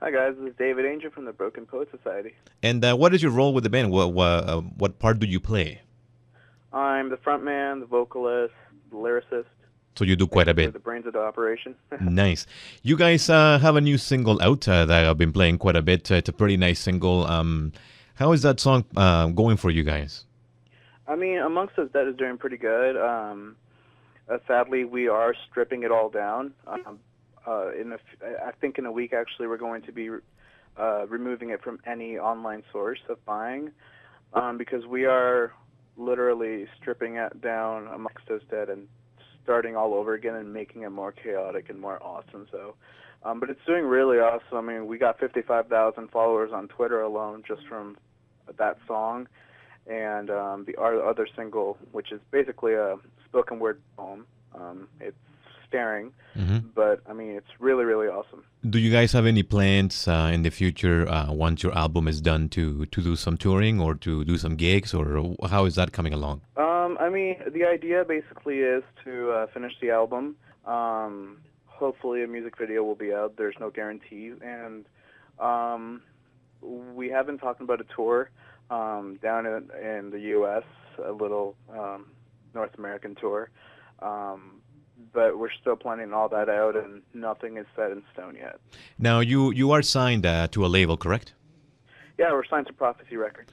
Hi guys, this is David Angel from the Broken Poet Society. And what is your role with the band? What part do you play? I'm the front man, the vocalist, the lyricist, So you do quite a basically bit. the brains of the operation. Nice. You guys have a new single out that I've been playing quite a bit. It's a pretty nice single. How is that song going for you guys? I mean, Amongst Us Dead is doing pretty good. Sadly, we are stripping it all down. I think in a week, actually, we're going to be removing it from any online source of buying because we are literally stripping it down Amongst Us Dead and starting all over again and making it more chaotic and more awesome. So, but it's doing really awesome. I mean, we got 55,000 followers on Twitter alone just from that song, and our other single, which is basically a spoken word poem. It's staring, Hmm. but I mean, it's really, really awesome. Do you guys have any plans in the future once your album is done to do some touring or to do some gigs, or how is that coming along? I mean, the idea basically is to finish the album. Hopefully, a music video will be out. There's no guarantees, and we have been talking about a tour down in the U.S., a little North American tour. But we're still planning all that out, and nothing is set in stone yet. Now you are signed to a label, correct? Yeah, we're signed to Prophecy Records.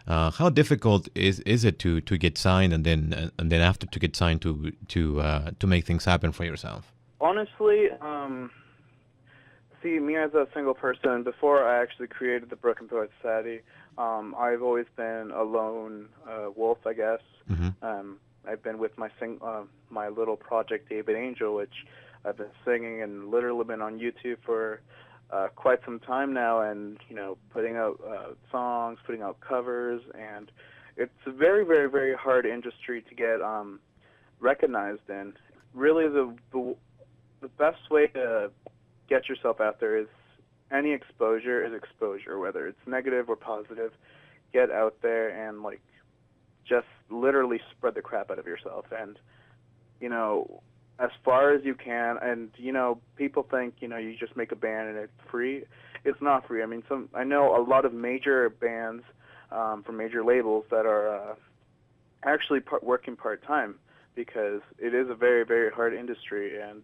How difficult is it to get signed and then after to get signed to make things happen for yourself? Honestly, see, me as a single person, before I actually created the Broken Poet Society, I've always been a lone wolf, I guess. Hmm. I've been with my little project, David Angel, which I've been singing and literally been on YouTube for quite some time now, and putting out songs, putting out covers, and it's a very, very, very hard industry to get recognized in. Really, the best way to get yourself out there is any exposure is exposure, whether it's negative or positive. Get out there and just literally spread the crap out of yourself, and as far as you can. And people think you just make a band and it's free. It's not free. I mean, I know a lot of major bands from major labels that are actually working part-time because it is a very, very hard industry, and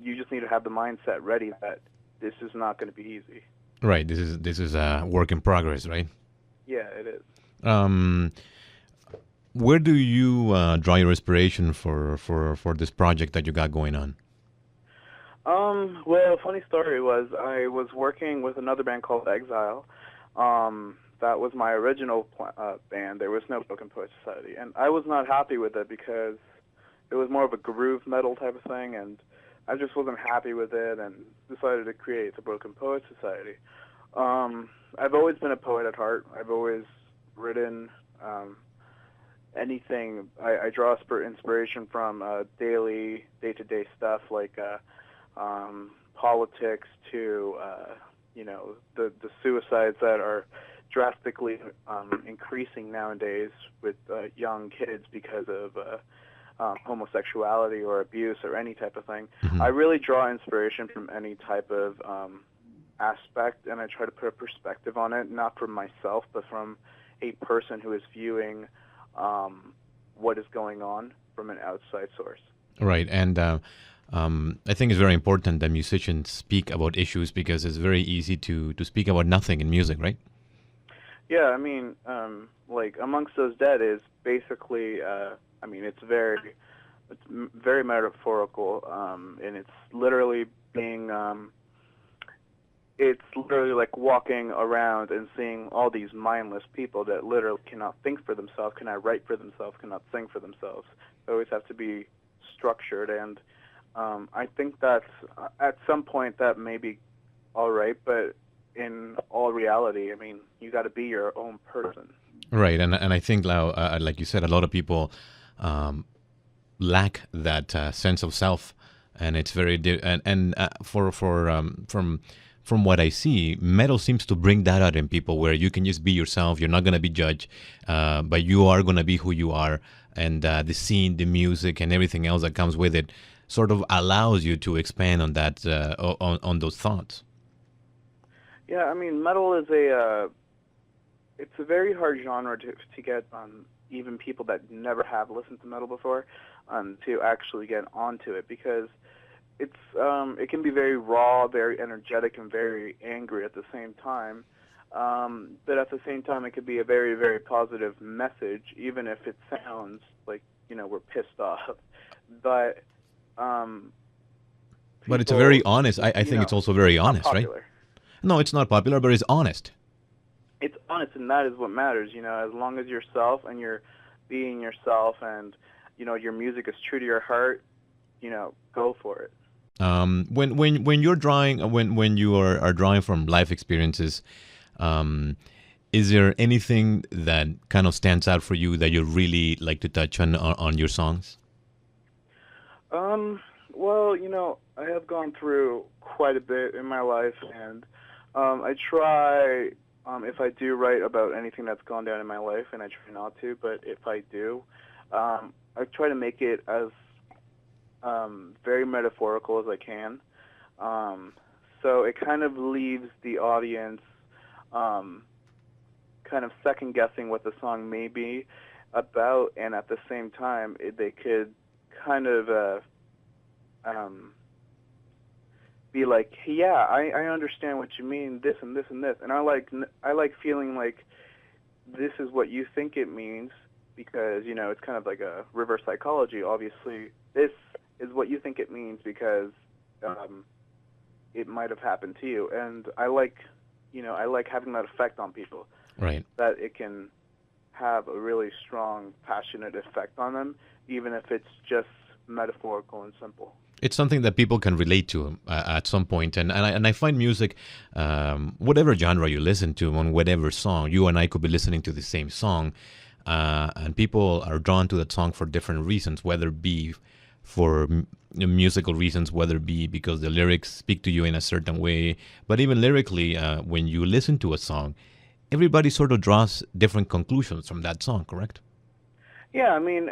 you just need to have the mindset ready that this is not going to be easy. Right. This is a work in progress, right? Yeah, it is. Um, where do you draw your inspiration for this project that you got going on? Well, funny story was I was working with another band called Exile. That was my original band. There was no Broken Poet Society, and I was not happy with it because it was more of a groove metal type of thing, and I just wasn't happy with it, and decided to create the Broken Poet Society. I've always been a poet at heart. I've always written anything. I draw inspiration from daily, day-to-day stuff like politics to the suicides that are drastically increasing nowadays with young kids because of homosexuality or abuse or any type of thing. Hmm. I really draw inspiration from any type of aspect, and I try to put a perspective on it, not from myself, but from a person who is viewing what is going on from an outside source. Right, and I think it's very important that musicians speak about issues because it's very easy to speak about nothing in music, right? Yeah, I mean, Amongst Us Dead is basically, I mean, it's very metaphorical, and it's literally it's literally like walking around and seeing all these mindless people that literally cannot think for themselves, cannot write for themselves, cannot sing for themselves. They always have to be structured, and I think that's at some point that may be all right, but in all reality, I mean, you got to be your own person. Right, and I think now, like you said, a lot of people lack that sense of self, and it's and from what I see, metal seems to bring that out in people, where you can just be yourself. You're not gonna be judged, but you are gonna be who you are, and the scene, the music, and everything else that comes with it, sort of allows you to expand on that on those thoughts. Yeah, I mean, metal is it's a very hard genre to get even people that never have listened to metal before to actually get onto it, because it can be very raw, very energetic, and very angry at the same time. But at the same time, it could be a very, very positive message, even if it sounds like, we're pissed off. But But it's a very people, honest. I think it's also very not honest, right? popular. No, it's not popular, but it's honest. It's honest, and that is what matters. As long as yourself and you're being yourself, and your music is true to your heart, go for it. When you're drawing, when you are drawing from life experiences, um, is there anything that kind of stands out for you that you really like to touch on your songs? Well, I have gone through quite a bit in my life, and I try, if I do write about anything that's gone down in my life, and I try not to, but if I do, I try to make it as very metaphorical as I can. So it kind of leaves the audience kind of second guessing what the song may be about, and at the same time, they could kind of be like, hey, yeah, I understand what you mean, this and this and this, and I like feeling like this is what you think it means, because it's kind of like a reverse psychology. Obviously, this is what you think it means because it might have happened to you, and I like having that effect on people. Right. That it can have a really strong, passionate effect on them, even if it's just metaphorical and simple. It's something that people can relate to at some point, and I find music, whatever genre you listen to, on whatever song, you and I could be listening to the same song, and people are drawn to that song for different reasons, whether it be for musical reasons, whether it be because the lyrics speak to you in a certain way, but even lyrically, when you listen to a song, everybody sort of draws different conclusions from that song, correct? Yeah, I mean,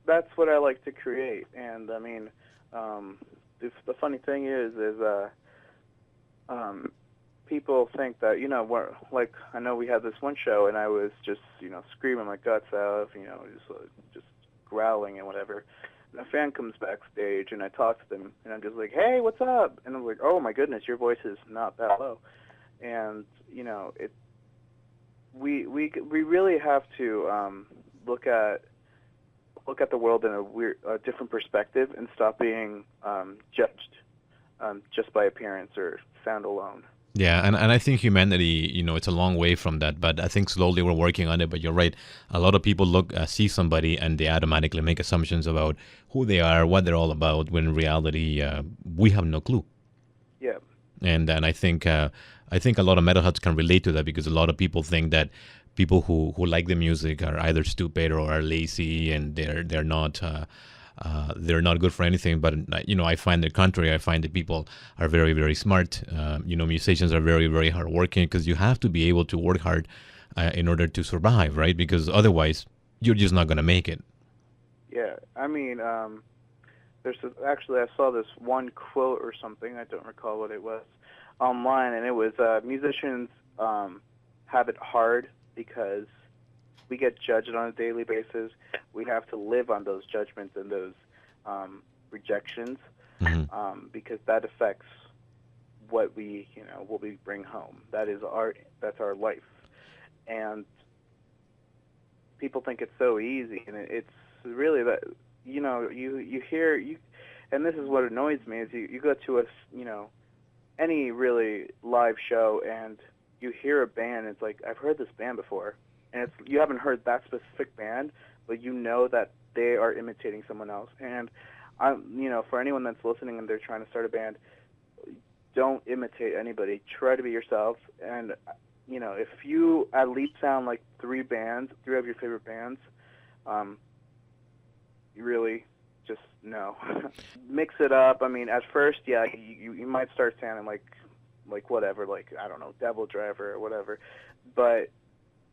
that's what I like to create, and I mean, the funny thing is people think that I know we had this one show, and I was just screaming my guts out, just growling and whatever. And a fan comes backstage, and I talk to them, and I'm just like, hey, what's up? And I'm like, oh my goodness, your voice is not that low, and we really have to look at the world in a different perspective, and stop being judged just by appearance or sound alone. Yeah, and I think humanity, it's a long way from that, but I think slowly we're working on it. But you're right. A lot of people see somebody and they automatically make assumptions about who they are, what they're all about, when in reality, we have no clue. Yeah. And I think a lot of metalheads can relate to that, because a lot of people think that people who like the music are either stupid or are lazy, and they're not good for anything. But I find the contrary. I find that people are very, very smart. Musicians are very, very hardworking, because you have to be able to work hard in order to survive, right? Because otherwise, you're just not going to make it. Yeah, I mean, actually, I saw this one quote or something. I don't recall what it was online, and it was musicians have it hard because we get judged on a daily basis. We have to live on those judgments and those rejections, because that affects what we bring home. That's our life, and people think it's so easy, and it's really that. You hear, and this is what annoys me, is you go to any really live show, and you hear a band. It's like, I've heard this band before, and you haven't heard that specific band, but you know that they are imitating someone else. And for anyone that's listening and they're trying to start a band, don't imitate anybody. Try to be yourself. And if you at least sound like three of your favorite bands, you really just no. Mix it up. I mean, at first, yeah, you might start sounding like whatever, like, I don't know, Devil Driver or whatever, but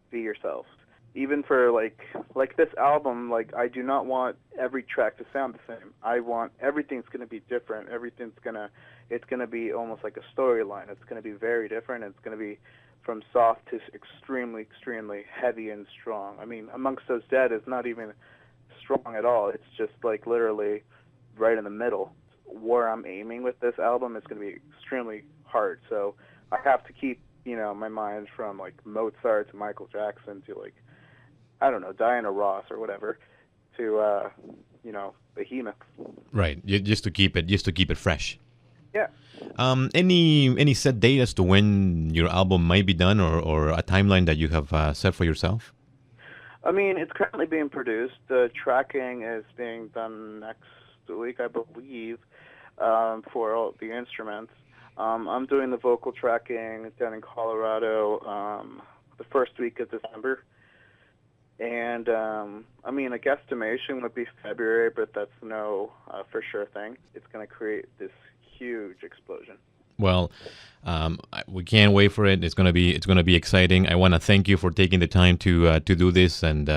be yourself. Even for like this album, I do not want every track to sound the same. I want everything's going to be different. Everything's going to, it's going to be almost like a storyline. It's going to be very different. It's going to be from soft to extremely, extremely heavy and strong. I mean, Amongst Those Dead is not even strong at all. It's just like literally right in the middle. Where I'm aiming with this album is going to be extremely hard. So I have to keep, my mind from like Mozart to Michael Jackson to like, I don't know, Diana Ross or whatever, to Behemoth. Right. Just to keep it fresh. Yeah. Any set date as to when your album might be done, or a timeline that you have set for yourself? I mean, it's currently being produced. The tracking is being done next week, I believe, for all the instruments. I'm doing the vocal tracking down in Colorado the first week of December. And, I mean, a guesstimation would be February, but that's no for sure thing. It's going to create this huge explosion. Well, we can't wait for it. It's gonna be exciting. I want to thank you for taking the time to do this, and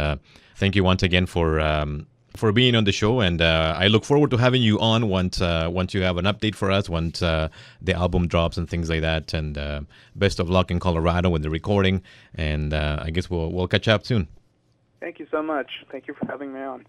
thank you once again for being on the show. And I look forward to having you on once you have an update for us, once the album drops and things like that. And best of luck in Colorado with the recording. And I guess we'll catch up soon. Thank you so much. Thank you for having me on.